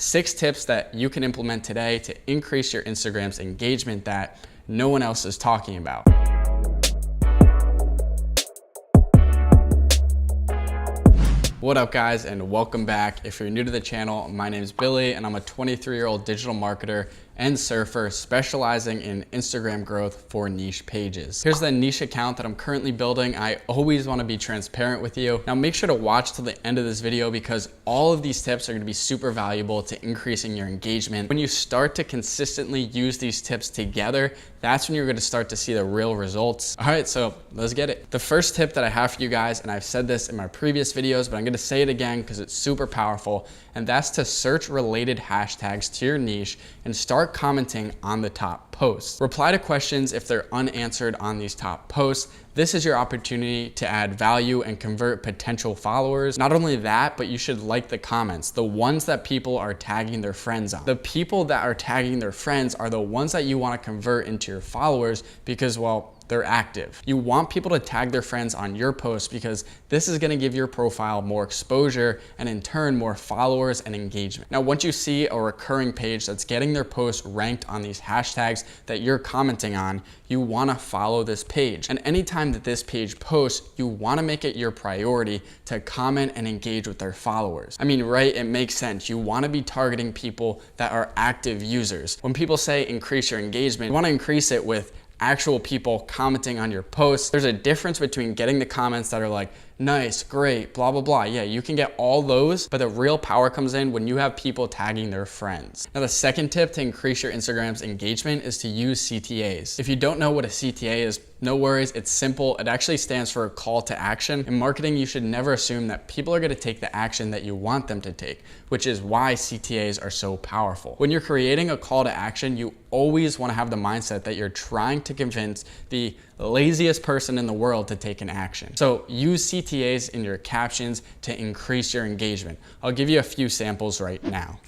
6 tips that you can implement today to increase your Instagram's engagement that no one else is talking about. What up guys, and welcome back. If you're new to the channel, my name is Billy and I'm a 23-year-old digital marketer and surfer specializing in Instagram growth for niche pages. Here's the niche account that I'm currently building. I always want to be transparent with you. Now make sure to watch till the end of this video because all of these tips are going to be super valuable to increasing your engagement. When you start to consistently use these tips together, that's when you're going to start to see the real results. All right, so let's get it. The first tip that I have for you guys, and I've said this in my previous videos, but I'm going to say it again because it's super powerful, and that's to search related hashtags to your niche and start commenting on the top posts. Reply to questions if they're unanswered on these top posts. This is your opportunity to add value and convert potential followers. Not only that, but you should like the comments, the ones that people are tagging their friends on. The people that are tagging their friends are the ones that you want to convert into your followers because, well, they're active. You want people to tag their friends on your posts because this is going to give your profile more exposure and in turn more followers and engagement. Now, once you see a recurring page that's getting their posts ranked on these hashtags that you're commenting on, you want to follow this page. And anytime that this page posts, you want to make it your priority to comment and engage with their followers. I mean, right? It makes sense. You want to be targeting people that are active users. When people say increase your engagement, you want to increase it with actual people commenting on your posts. There's a difference between getting the comments that are like, nice, great, blah, blah, blah. Yeah, you can get all those, but the real power comes in when you have people tagging their friends. Now, the second tip to increase your Instagram's engagement is to use CTAs. If you don't know what a CTA is, no worries, it's simple. It actually stands for call to action. In marketing, you should never assume that people are gonna take the action that you want them to take, which is why CTAs are so powerful. When you're creating a call to action, you always wanna have the mindset that you're trying to convince the laziest person in the world to take an action. So use CTAs in your captions to increase your engagement. I'll give you a few samples right now.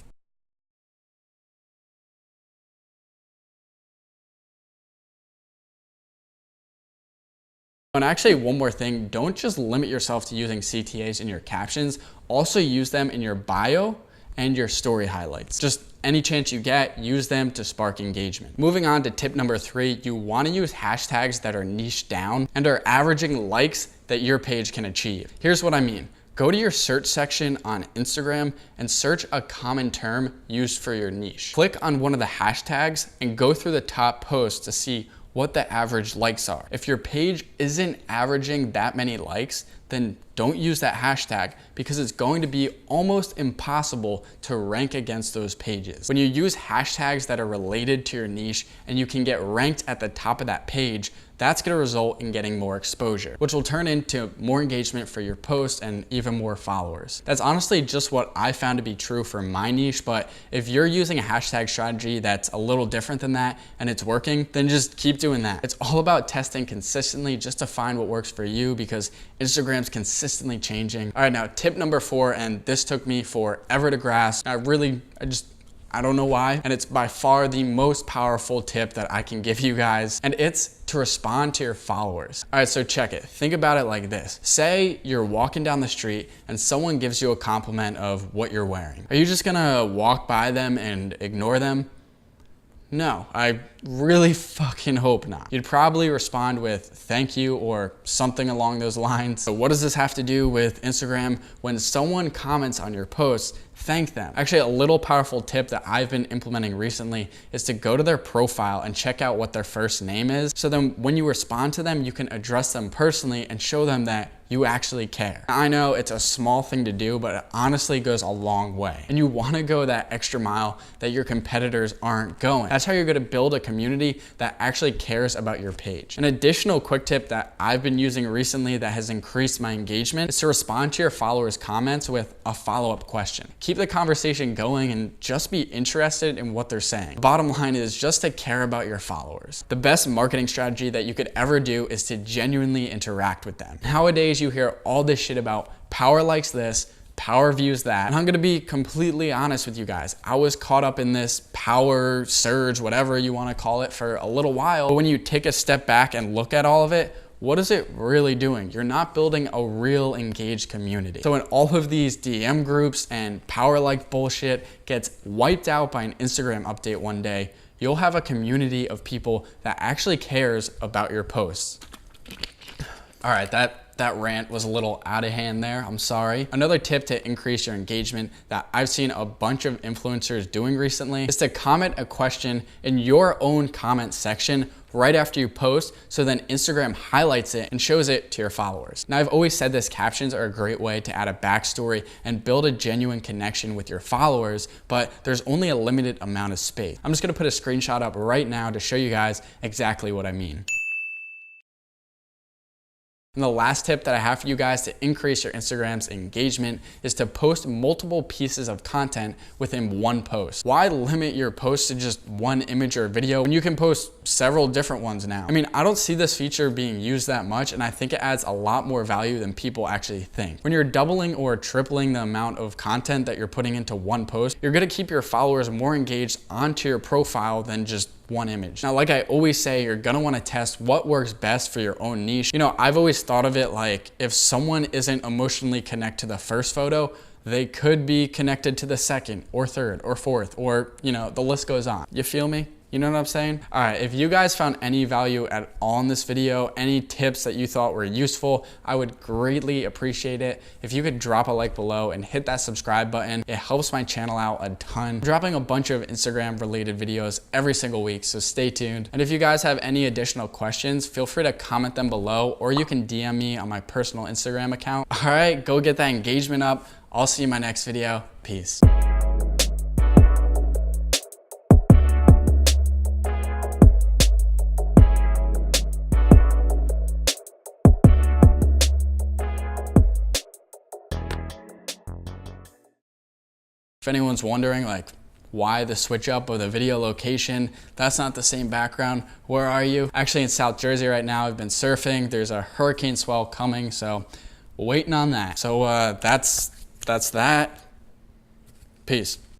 And actually, one more thing, don't just limit yourself to using CTAs in your captions, also use them in your bio and your story highlights. Just any chance you get, use them to spark engagement. Moving on to tip number 3, you want to use hashtags that are niche down and are averaging likes that your page can achieve. Here's what I mean. Go to your search section on Instagram and search a common term used for your niche. Click on one of the hashtags and go through the top posts to see what the average likes are. If your page isn't averaging that many likes, then don't use that hashtag because it's going to be almost impossible to rank against those pages. When you use hashtags that are related to your niche and you can get ranked at the top of that page, that's gonna result in getting more exposure, which will turn into more engagement for your post and even more followers. That's honestly just what I found to be true for my niche, but if you're using a hashtag strategy that's a little different than that and it's working, then just keep doing that. It's all about testing consistently just to find what works for you because Instagram's consistently changing. All right, now tip number 4, and this took me forever to grasp. I don't know why, and it's by far the most powerful tip that I can give you guys, and it's to respond to your followers. All right, so check it. Think about it like this. Say you're walking down the street and someone gives you a compliment of what you're wearing. Are you just gonna walk by them and ignore them? No, I really fucking hope not. You'd probably respond with thank you or something along those lines. So what does this have to do with Instagram? When someone comments on your posts, thank them. Actually, a little powerful tip that I've been implementing recently is to go to their profile and check out what their first name is. So then when you respond to them, you can address them personally and show them that you actually care. I know it's a small thing to do, but it honestly goes a long way. And you wanna go that extra mile that your competitors aren't going. That's how you're gonna build a community that actually cares about your page. An additional quick tip that I've been using recently that has increased my engagement is to respond to your followers' comments with a follow-up question. Keep the conversation going and just be interested in what they're saying. The bottom line is just to care about your followers. The best marketing strategy that you could ever do is to genuinely interact with them. Nowadays, you hear all this shit about power likes this, power views that. And I'm gonna be completely honest with you guys. I was caught up in this power surge, whatever you wanna call it, for a little while. But when you take a step back and look at all of it, what is it really doing? You're not building a real engaged community. So when all of these DM groups and power like bullshit gets wiped out by an Instagram update one day, you'll have a community of people that actually cares about your posts. All right, that rant was a little out of hand there, I'm sorry. Another tip to increase your engagement that I've seen a bunch of influencers doing recently is to comment a question in your own comment section right after you post, so then Instagram highlights it and shows it to your followers. Now, I've always said this, captions are a great way to add a backstory and build a genuine connection with your followers, but there's only a limited amount of space. I'm just gonna put a screenshot up right now to show you guys exactly what I mean. And the last tip that I have for you guys to increase your Instagram's engagement is to post multiple pieces of content within one post. Why limit your post to just one image or video when you can post several different ones now? I mean, I don't see this feature being used that much, and I think it adds a lot more value than people actually think. When you're doubling or tripling the amount of content that you're putting into one post, you're gonna keep your followers more engaged onto your profile than just one image. Now, like I always say, you're gonna wanna test what works best for your own niche. You know, I've always thought of it like, if someone isn't emotionally connected to the first photo, they could be connected to the second or third or fourth, or, you know, the list goes on. You feel me? You know what I'm saying? All right, if you guys found any value at all in this video, any tips that you thought were useful, I would greatly appreciate it. If you could drop a like below and hit that subscribe button, it helps my channel out a ton. I'm dropping a bunch of Instagram related videos every single week, so stay tuned. And if you guys have any additional questions, feel free to comment them below, or you can DM me on my personal Instagram account. All right, go get that engagement up. I'll see you in my next video. Peace. If anyone's wondering, like, why the switch up of the video location, that's not the same background. Where are you? Actually in South Jersey right now. I've been surfing. There's a hurricane swell coming, so waiting on that. So that's that. Peace.